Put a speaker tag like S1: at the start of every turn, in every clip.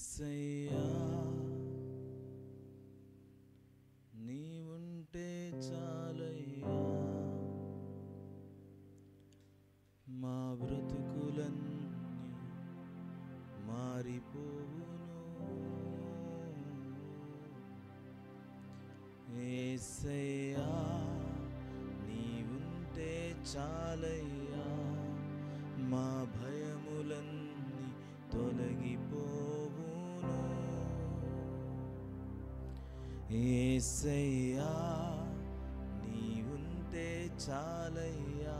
S1: యేసయ్యా నీవుంటే చాలయ్యా, మా బ్రతుకులన్నీ మారిపోవును. యేసయ్యా నీవుంటే చాలయ్యా, మా భయములన్నీ తొలగిపోవును. యేసయ్యా నీవుంటే చాలయ్యా,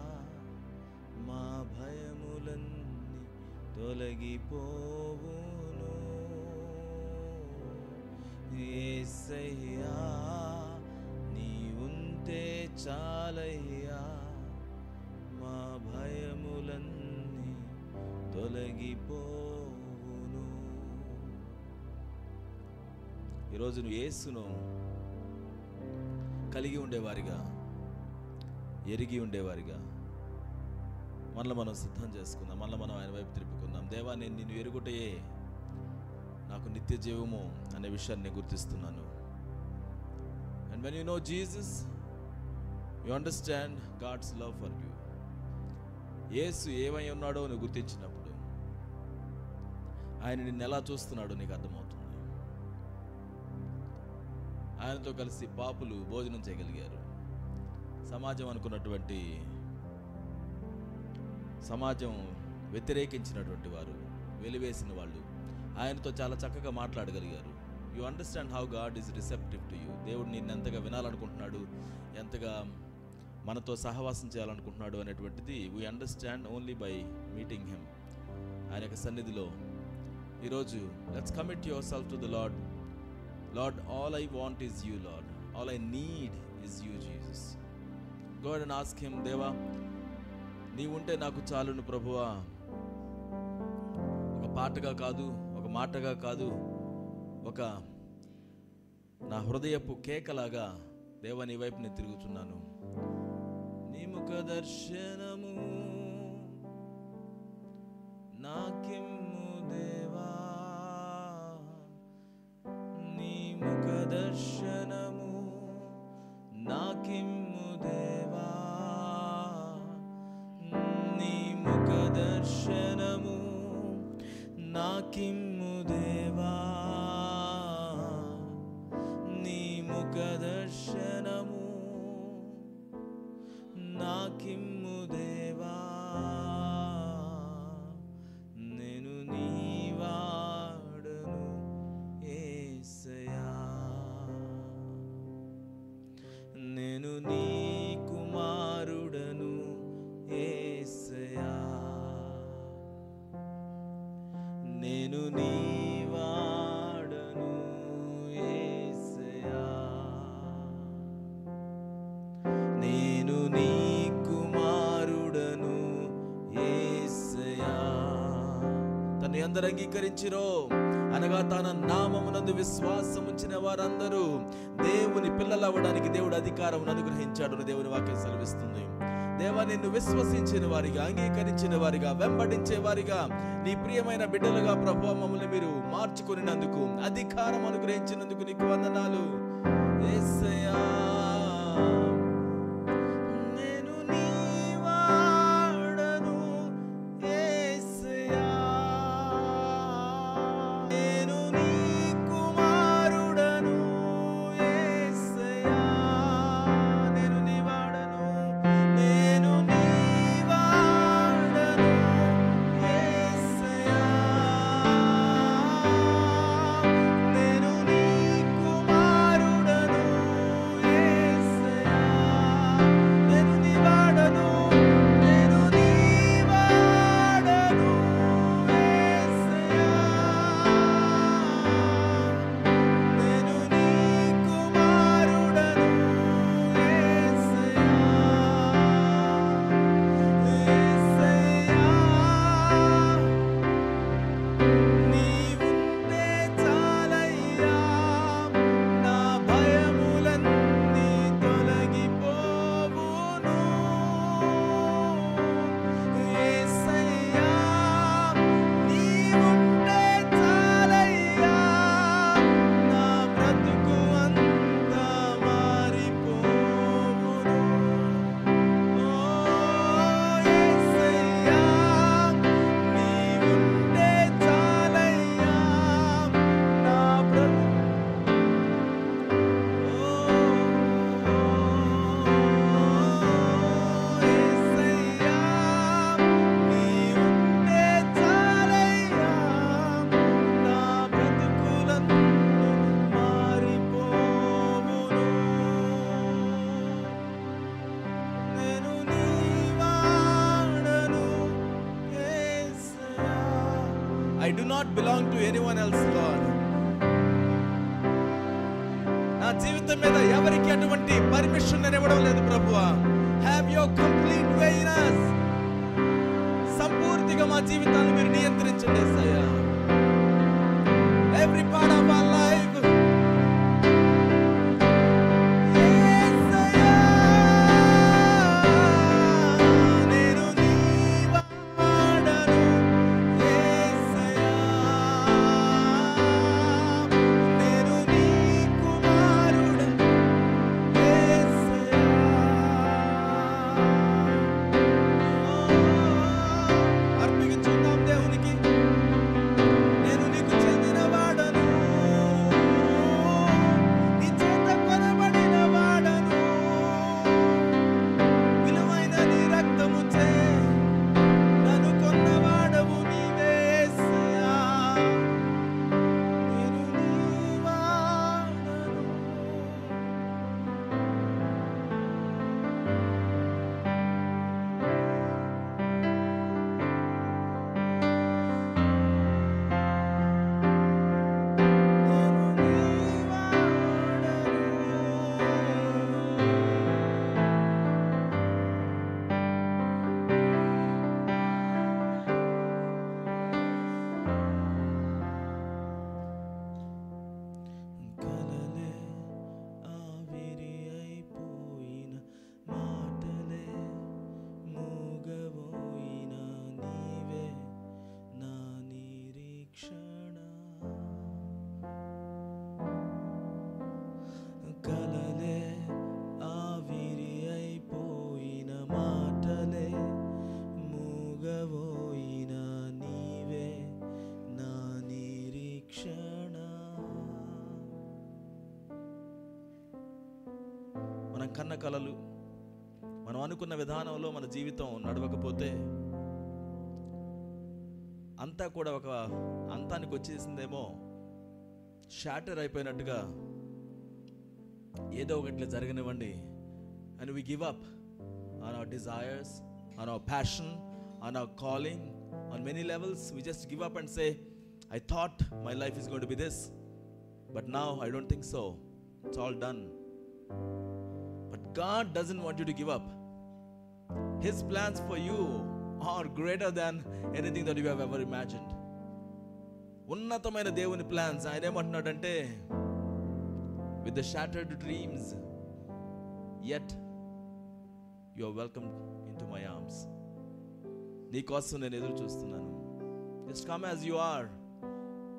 S1: మా భయములన్నీ తొలగిపోవును. యేసయ్యా నీవుంటే చాలయ్యా, మా భయములన్నీ తొలగిపోవును. ఈరోజు నువ్వు యేసును కలిగి ఉండేవారిగా, ఎరిగి ఉండేవారిగా మనలో మనం సిద్ధం చేసుకుందాం. మనలో మనం ఆయన వైపు తిప్పుకుందాం. దేవా, నేను నిన్ను ఎరుగుటయే నాకు నిత్య జీవము అనే విషయాన్ని నేను గుర్తిస్తున్నాను. And when you know Jesus, you understand God's love for you. యేసు ఏమై ఉన్నాడో నువ్వు గుర్తించినప్పుడు ఆయన నిన్ను ఎలా చూస్తున్నాడో నీకు అర్థమవుతుంది. ఆయనతో కలిసి పాపులు భోజనం చేయగలిగారు. సమాజం వ్యతిరేకించినటువంటి వారు, వెలివేసిన వాళ్ళు ఆయనతో చాలా చక్కగా మాట్లాడగలిగారు. You understand how God is receptive to you. దేవుడు నిన్ను ఎంతగా వినాలనుకుంటున్నాడు, ఎంతగా మనతో సహవాసం చేయాలనుకుంటున్నాడు అనేటువంటిది we understand only by meeting him. ఆయన యొక్క సన్నిధిలో ఈరోజు let's commit yourself to the Lord. Lord, all I want is you Lord, all I need is you Jesus. Go ahead and ask him, దేవా నీవుంటే నాకు చాలును ప్రభువా. ఒక పాటగా కాదు, ఒక మాటగా కాదు, ఒక నా హృదయపు కేకలాగా దేవా నీ వైపు నేను తిరుగుతున్నాను. నీ ముఖ దర్శనము నాకిమ్ము దేవా, నీ ముఖ దర్శనము నాకిమ్ము దేవా, నీ ముఖ దర్శనము నాకిమ్ము దేవా, నీ ముఖ దర్శనము నాకిమ్ము దేవా. నేను నీ వాడను యేసయ్యా, నేను నీ కుమారుడను యేసయ్యా, నేను నీ వాడను యేసయ్యా, నేను నీ కుమారుడను యేసయ్యా. తను అందరూ అంగీకరించిరో అనగా తన నామమునందు విశ్వాసం ఉంచిన వారందరూ దేవుని పిల్లలు అవ్వడానికి దేవుడు అధికారం అనుగ్రహించాడు. దేవుని వాక్యం సెలవిస్తుంది. దేవా, నిన్ను విశ్వసించిన వారిగా, అంగీకరించిన వారిగా, వెంబడించే వారిగా, నీ ప్రియమైన బిడ్డలుగా ప్రభువా మమ్మల్ని మీరు మార్చుకునేందుకు, అధికారం అనుగ్రహించినందుకు నీకు వందనాలు యేసయ్యా. నేను నీ వాడను యేసయ్యా, నేను నీ కుమారుడను యేసయ్యా, నేను నీ వాడను, నేను నీ వాడను యేసయ్యా, నేను నీ కుమారుడను యేసయ్యా. do not belong to anyone else, Lord. నా జీవితం మీద ఎవరికి అటువంటి పర్మిషన్ నేను ఇవ్వడం లేదు ప్రభువా. Have your complete way in us. సంపూర్తిగా మా జీవితాన్ని మీరు నియంత్రించండి యేసయ్యా. Every part of our life. కన్న కలలు మనం అనుకున్న విధానంలో మన జీవితం నడవకపోతే అంతా కూడా ఒక అంతానికి వచ్చేసిందేమో, షాటర్ అయిపోయినట్టుగా ఏదో ఒకటి జరగనివ్వండి and we give up on our desires, on our passion, on our calling, on many levels. We just give up and say, I thought my life is going to be this, but now I don't think so. It's all done. But God doesn't want you to give up. His plans for you are greater than anything that you have ever imagined. ఉన్నతమైన దేవుని plans. ఆయన ఏమంటున్నాడంటే, with the shattered dreams, yet you are welcome into my arms. నీ కోసం నేను ఎదురు చూస్తున్నాను. Just come as you are,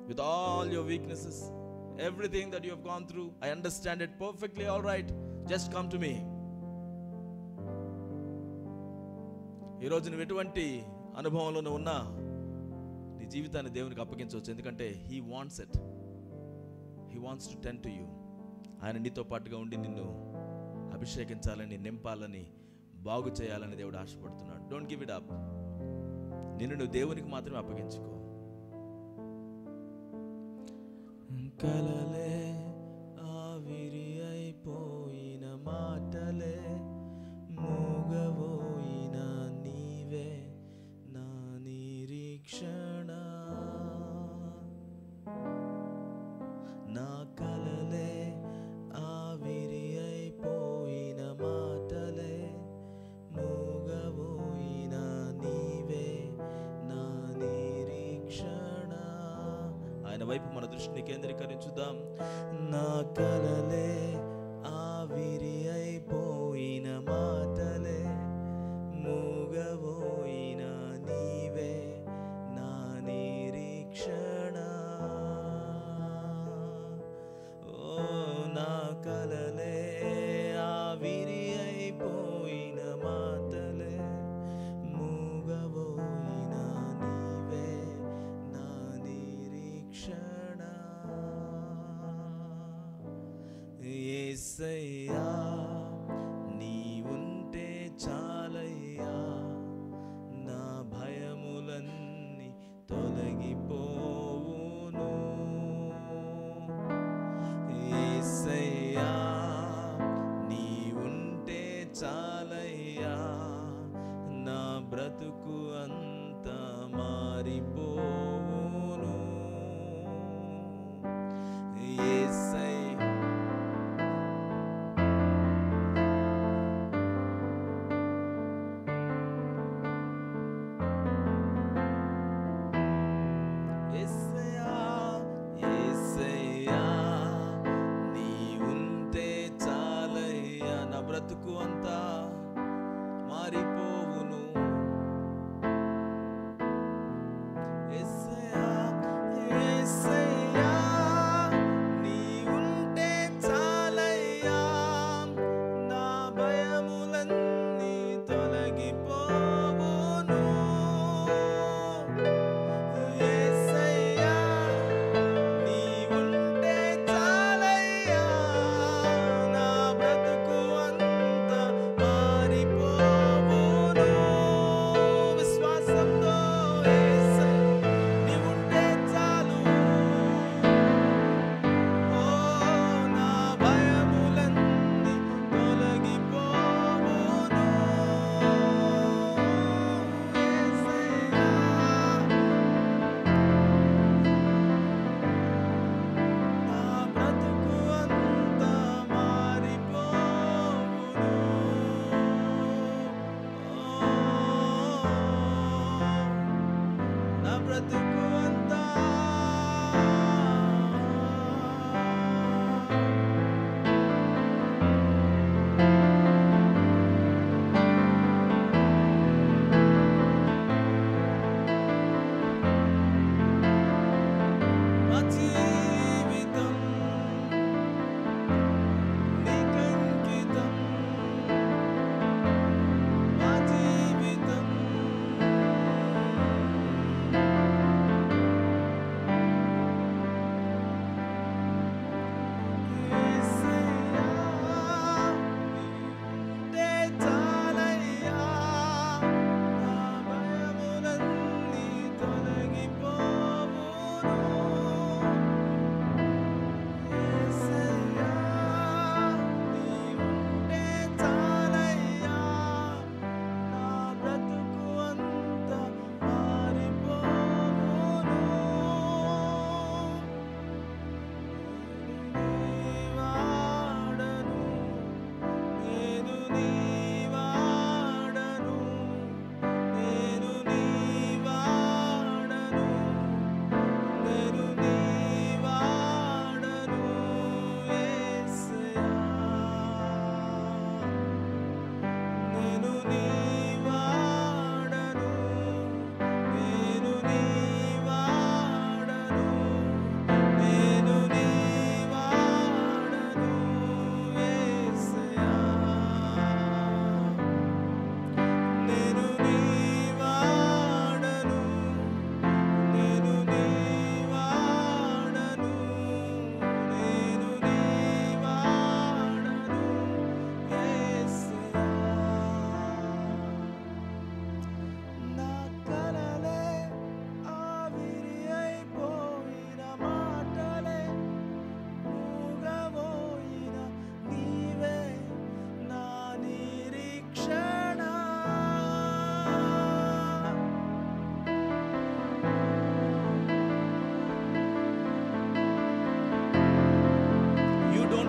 S1: with all your weaknesses, everything that you have gone through. I understand it perfectly. All right, just come to me. ఈరోజు నువ్వు ఎటువంటి అనుభవంలో ఉన్నా నీ జీవితాన్ని దేవునికి అప్పగించవచ్చు. ఎందుకంటే he wants it. He wants to tend to you. ఆయన నీతో పాటుగా ఉండి నిన్ను అభిషేకించాలని, నింపాలని, బాగు చేయాలని దేవుడు ఆశపడుతున్నాడు. Don't give it up. నిన్ను నువ్వు దేవునికి మాత్రమే అప్పగించుకో. కలలే ఆవిరి అయిపోయిన మాటలే మూగబోయిన నీవే నా నిరీక్షణ. నా కలలే ఆవిరి అయిపోయిన మాటలే మూగబోయిన నీవే నా నిరీక్షణ. ఆయన వైపు మన దృష్టిని కేంద్రీకరించుదాం. నా కలలే ఆవిరి అయిపోయిన మాటలే మూగబోయిన నీవే నా నిరీక్షణ. ఓ నా కలలే ఆవిరి అయిపోయిన మాటలే మూగబోయిన నీవే నా నిరీక్షణ. యేసయ్యా నీవుంటే చాలయ్యా, నా భయములన్నీ తొలగిపోవును. యేసయ్యా నీవుంటే చాలయ్యా, నా బ్రతుకు అంతా మారిపోవును. బ్రతుకు అంతా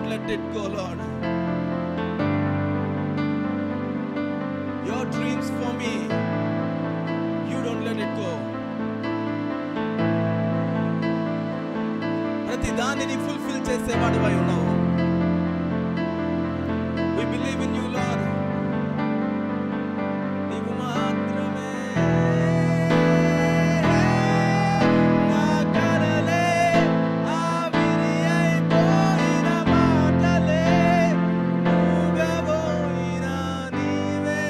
S1: let it go, Lord. Your dreams for me, you don't let it go. ప్రతి దానిని ఫుల్ఫిల్ చేసేవాడివై ఉన్నావు. We believe in you, Lord. నీవు మాత్రమే నా కలలే ఆవిరి అయిపోయిన మాటలే మూగబోయిన నీవే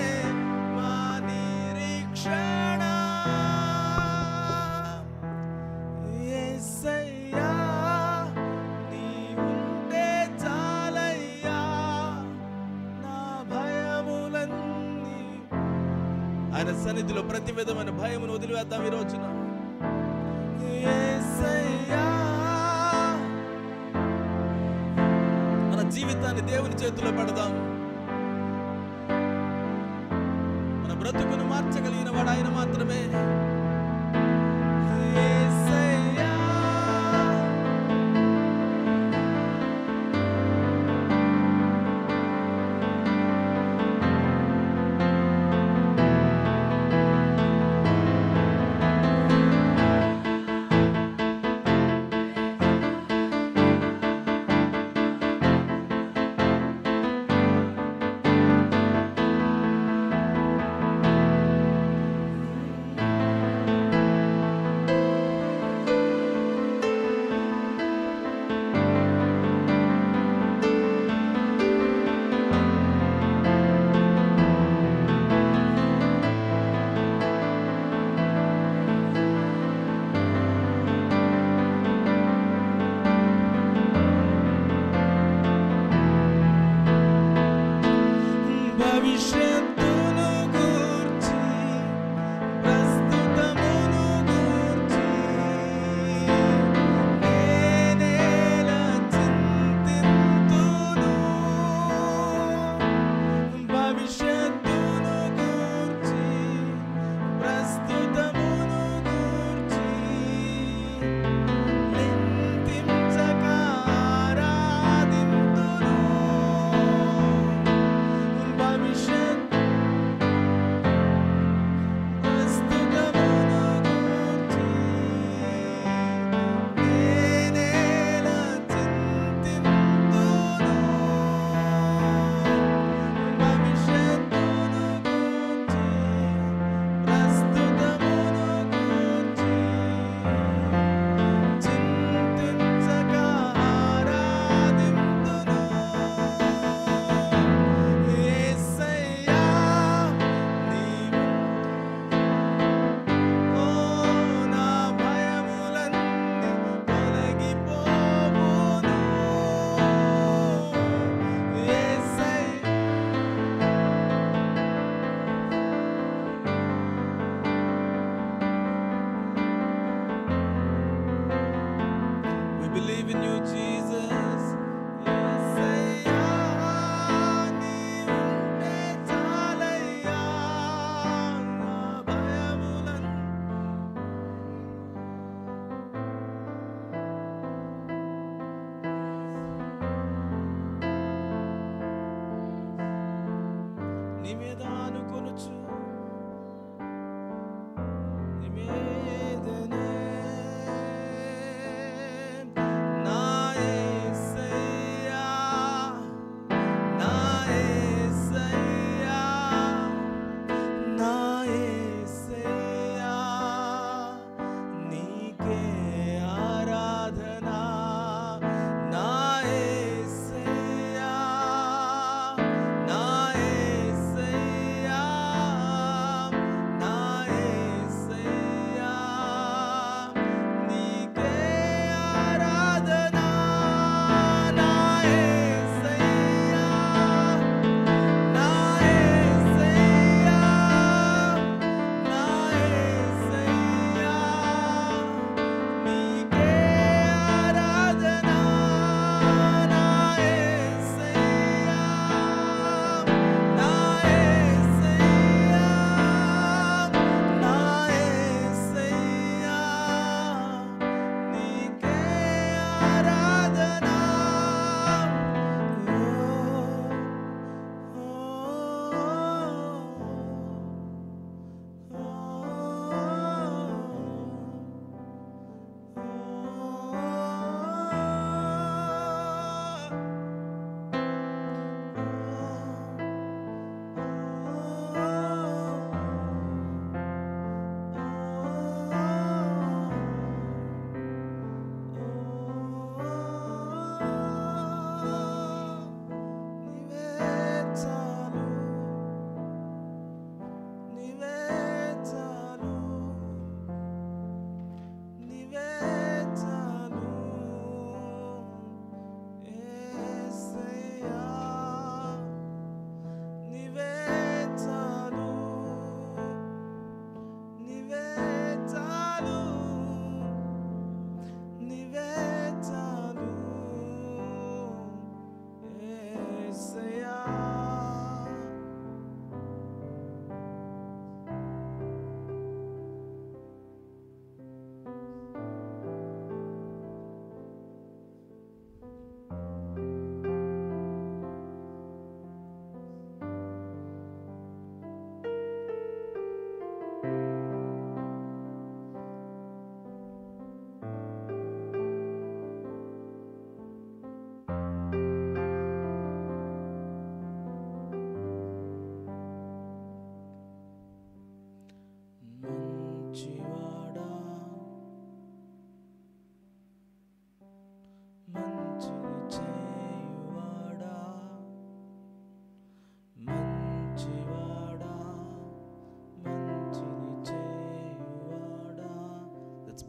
S1: మా నిరీక్షణ. యేసయ్యా నీవుంటే చాలయ్యా నా భయములన్నీ. ఆయన సన్నిధిలో ప్రతి విధమైన భయమును వదిలివేద్దాం ఈ రోజున. యేసయ్యా మన జీవితాన్ని దేవుని చేతిలో పెడదాం. మన బ్రతుకును మార్చగలిగిన వాడు ఆయన మాత్రమే. యేసయ్యా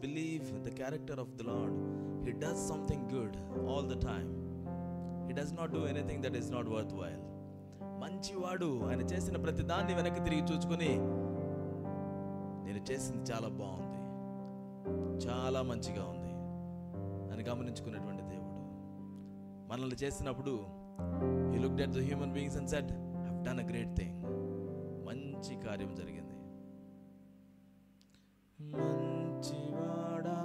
S1: believe the character of the Lord. He does something good all the time. He does not do anything that is not worthwhile. మంచివాడు. ఆయన చేసిన ప్రతి దాన్ని వెనక్కి తిరిగి చూసుకొని, నేను చేసింది చాలా బాగుంది, చాలా మంచిగా ఉంది అని గమనించుకునేటువంటి దేవుడు. మనల్ని చేసినప్పుడు he looked at the human beings and said, I've done a great thing. మంచి కార్యం జరిగింది. మంచివాడా,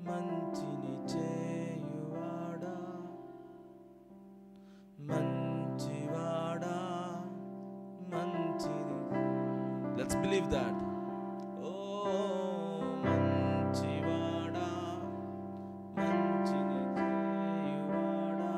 S1: మంచిని చేయువాడా, మంచివాడా, మంచిని. Let's believe that. Oh, మంచివాడా, మంచిని చేయువాడా.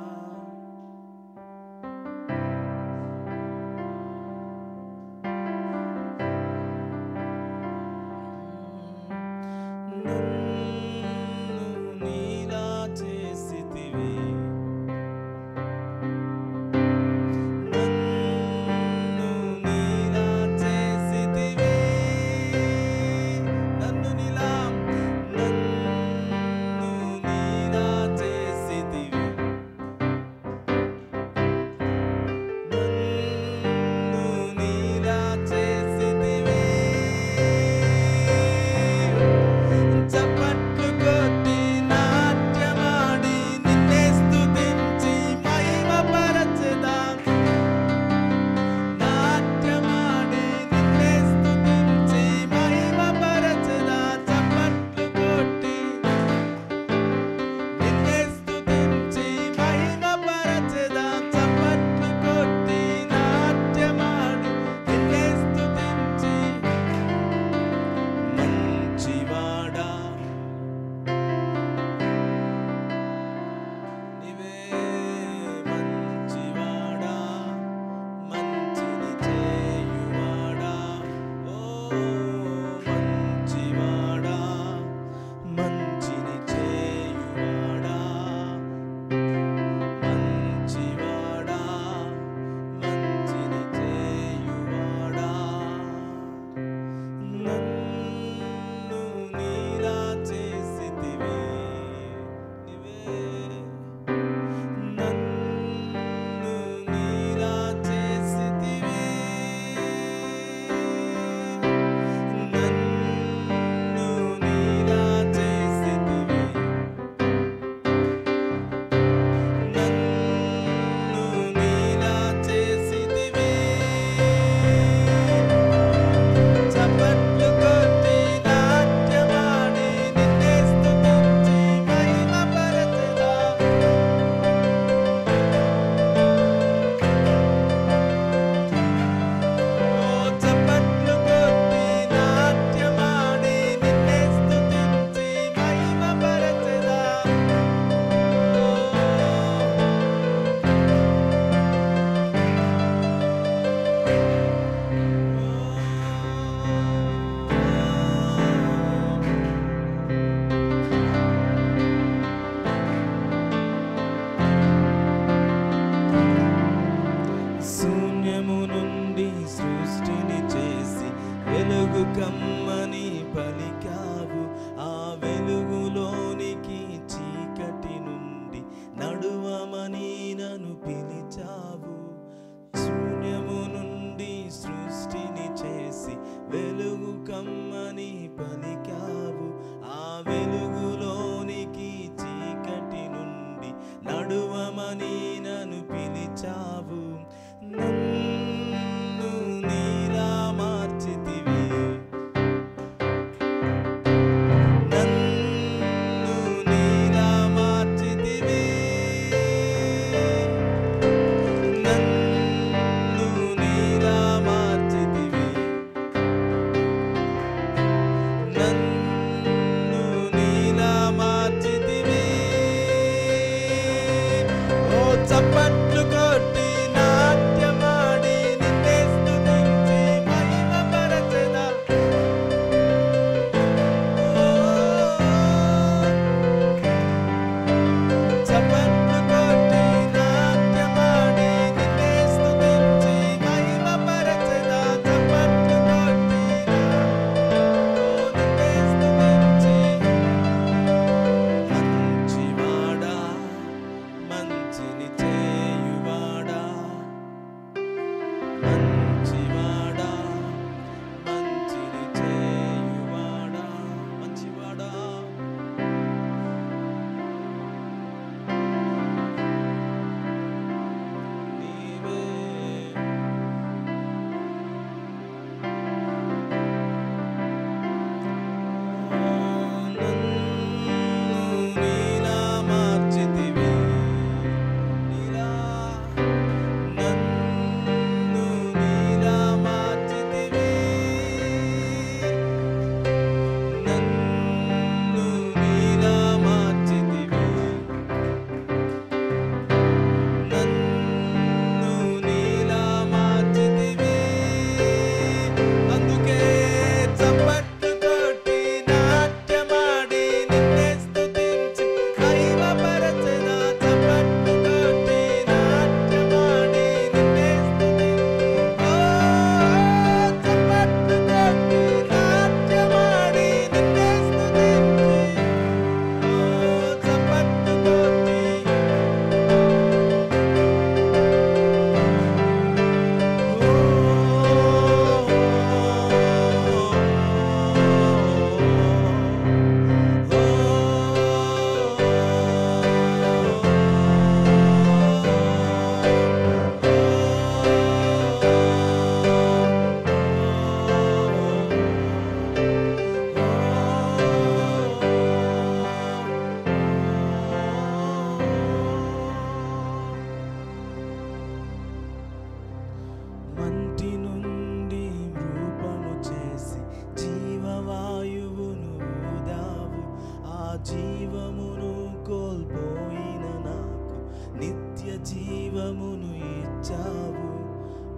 S1: జీవమును కోల్పోయిన నాకు నిత్య జీవమును ఇచ్చావు.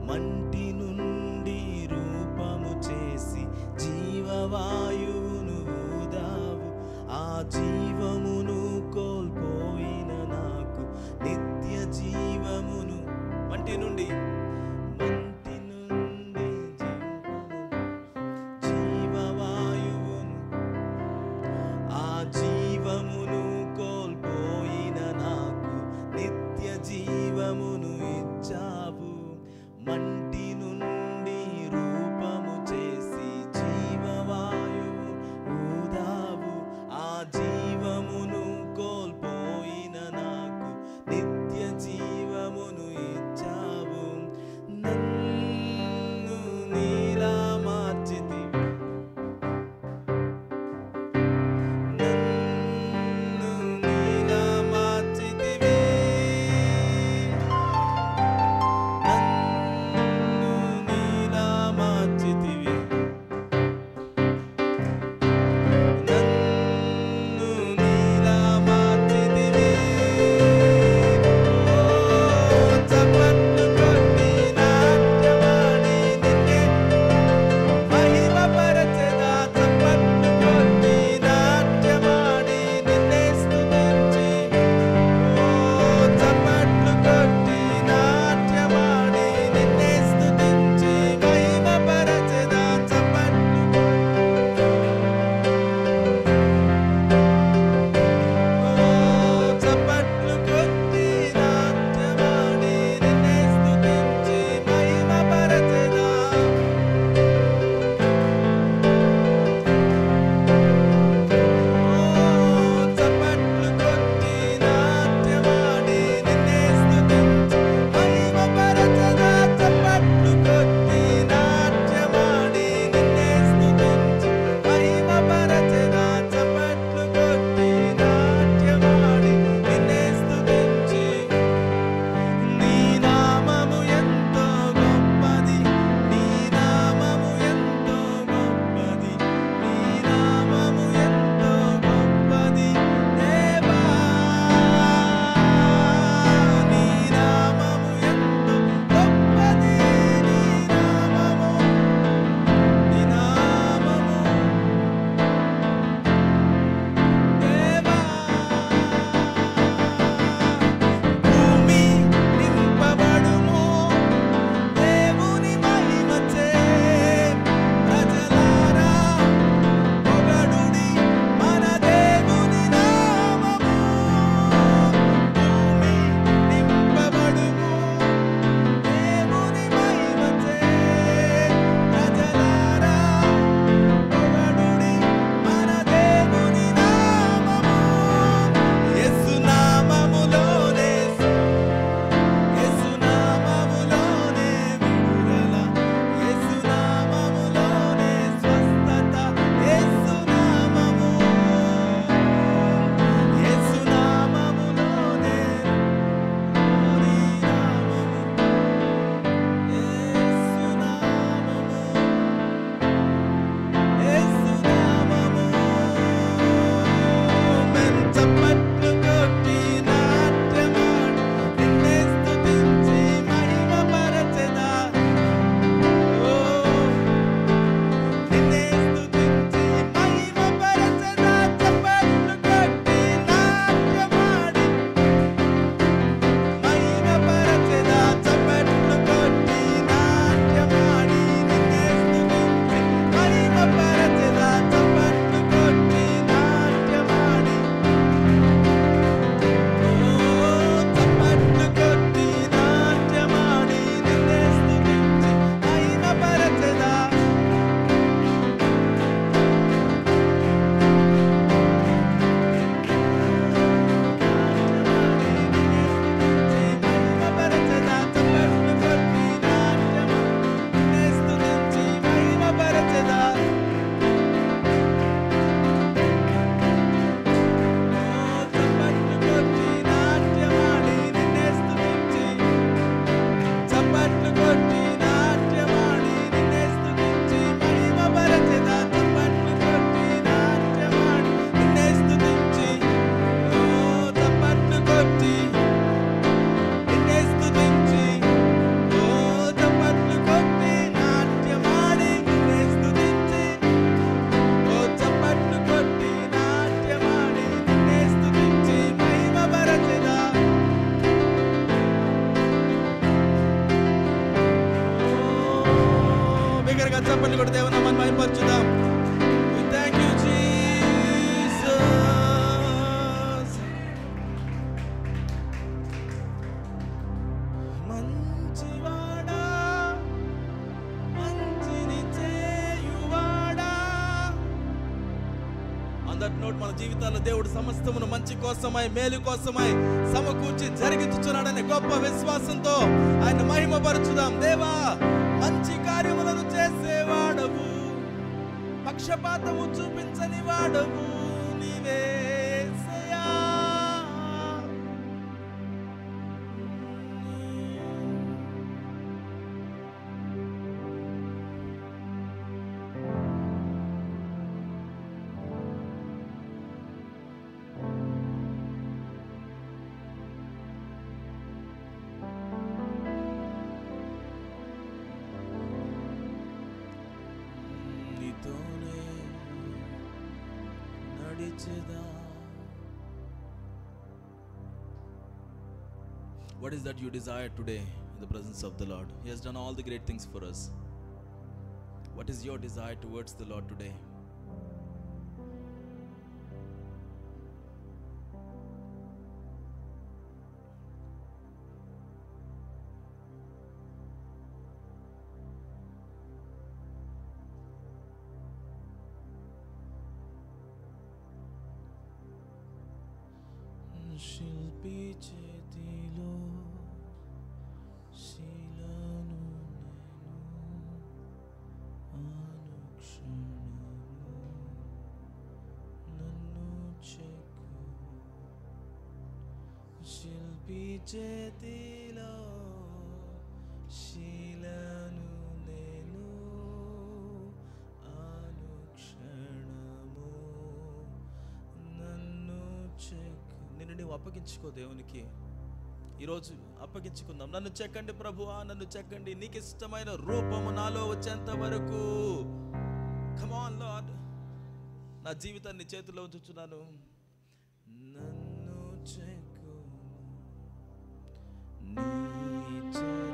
S1: మంటి నుండి రూపము చేసి జీవవాయువును ఊదావు. ఆ జీవమును కోల్పోయిన నాకు నిత్య జీవమును మంటి నుండి జీవవాయువును ఆ జీవము ఆన్ దట్ నోట్ మన జీవితాల్లో దేవుడు సమస్తమును మంచి కోసమై, మేలు కోసమై సమకూర్చి జరిగించుచున్నాడనే గొప్ప విశ్వాసంతో ఆయన మహిమపరచుదాం. దేవా, మంచి కార్యములను చేసేవాడవు, పక్షపాతము చూపించని వాడవు నీవే. What is that you desire today in the presence of the Lord? He has done all the great things for us. What is your desire towards the Lord today? శిల్పి చేతిలో శిలను అనుక్షణము నన్ను చెక్కు. శిల్పి చేతిలో శిలను నేను అనుక్షణము నన్ను చెక్కు. నిన్ను నువ్వు అప్పగించుకో దేవునికి. ఈరోజు అప్పగించుకుందాం. నన్ను చెక్కండి ప్రభువా, నన్ను చెక్కండి, నీకు ఇష్టమైన రూపము నాలో వచ్చేంత వరకు. కమ్ ఆన్ లార్డ్, నా జీవితాన్ని చేతిలో ఉంచుచున్నాను. నన్ను చెక్కు నీ చేతితో,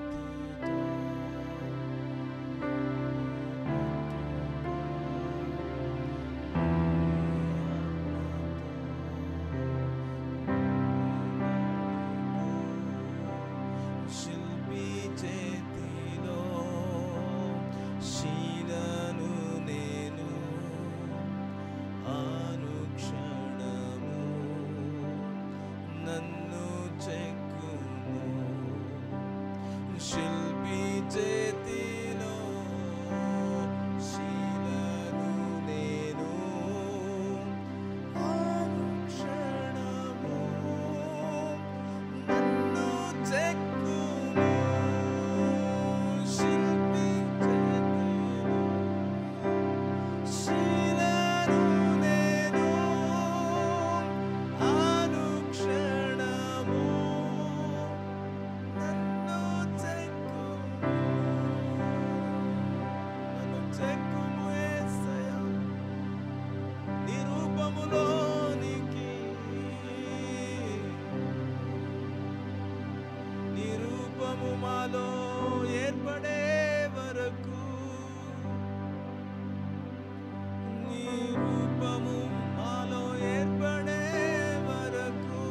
S1: మాలో ఏర్పడే వరకు, నీ రూపము మాలో ఏర్పడే వరకు,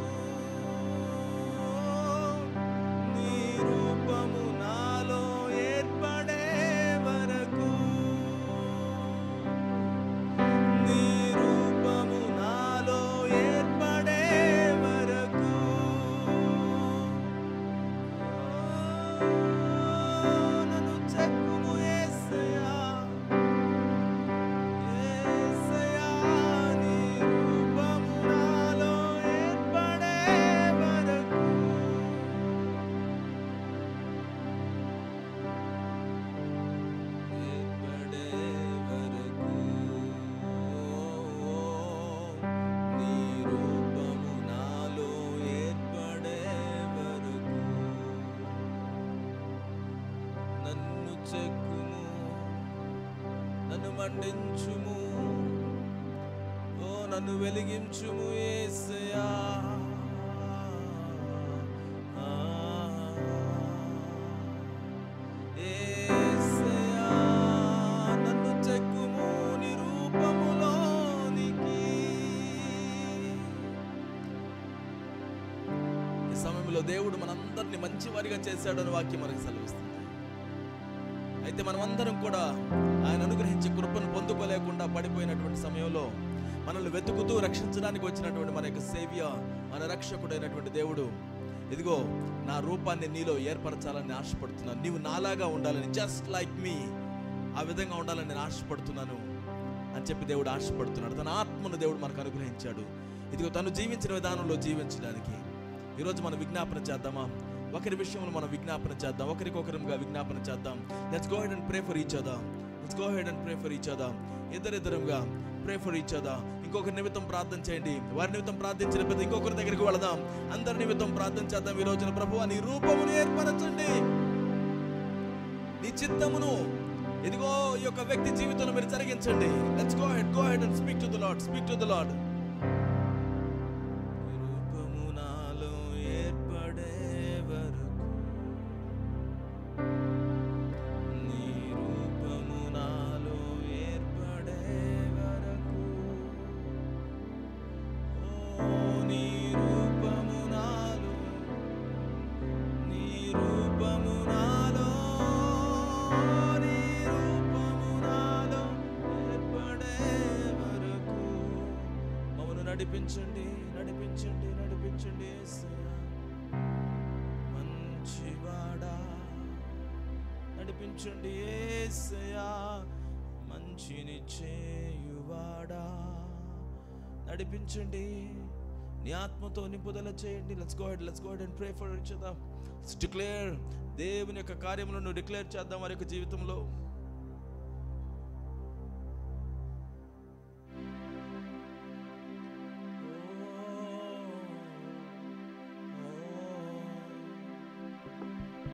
S1: నీ రూపము నాలో ఏర్పడే వరకు, నీ రూపము నాలో ఏర్పడే వరకు. నన్ను మండించుము, ఓ నన్ను వెలిగించుము యేసయ్యా. యేసయ్యా నన్ను చెక్కుము నీ రూపములోనికి. ఈ సమయంలో దేవుడు మనందరినీ మంచివారిగా చేశాడని వాక్యం మనకు సెలవిస్తుంది. అయితే మనమందరం కూడా ఆయన అనుగ్రహించే కృపను పొందుకోలేకుండా పడిపోయినటువంటి సమయంలో మనల్ని వెతుకుతూ రక్షించడానికి వచ్చినటువంటి మన యొక్క సేవ్య, మన రక్షకుడైనటువంటి దేవుడు, ఇదిగో నా రూపాన్ని నీలో ఏర్పరచాలని ఆశపడుతున్నాను, నీవు నాలాగా ఉండాలని, జస్ట్ లైక్ మీ, ఆ విధంగా ఉండాలని నేను ఆశపడుతున్నాను అని చెప్పి దేవుడు ఆశపడుతున్నాడు. తన ఆత్మను దేవుడు మనకు అనుగ్రహించాడు. ఇదిగో తను జీవించిన విధానంలో జీవించడానికి ఈరోజు మనం విజ్ఞాపన చేద్దామా? ఒకరి విషయంలో మనం విజ్ఞాపన చేద్దాం, ఒకరికొకరుగా విజ్ఞాపన చేద్దాం. Let's go ahead and pray for each other. Let's go ahead and pray for each other. ఇద్దరిద్దరంగా ప్రే ఫర్ ఈచ్ అదర్. ఇంకొకరి నిమిత్తం ప్రార్థన చేయండి. వారి నిమిత్తం ప్రార్థించిన పెద్ద ఇంకొకరి దగ్గరికి వెళదాం. అందరి నిమిత్తం ప్రార్థన చేద్దాం. ఈ రోజున ప్రభువా నీ రూపమును ఏర్పరచండి, నీ చిత్తమును ఇదిగో ఈ యొక్క వ్యక్తి జీవితంలో మీరు జరిగించండి. Let's go ahead and speak to the lord. Speak to the lord. రూపము నాలో ఏర్పడే వరకు, నీ రూపము నాలో ఏర్పడే వరకు, ఓ నీ రూపము నాలో, నీ రూపము నాలో, నీ రూపము నాలో ఏర్పడే వరకు మమ్మల్ని నడిపించండి, నడిపించండి, నడిపించండి. యేసయ్యా మంచివాడా, నడిపించండి. యేసయ్యా మంచిని చేయువాడా, నడిపించండి. నీ ఆత్మతో నింపుదల చేయండి. Let's go ahead and pray for each other. Let's declare దేవుని యొక్క కార్యములను డిక్లేర్ చేద్దాం వారి యొక్క జీవితంలో.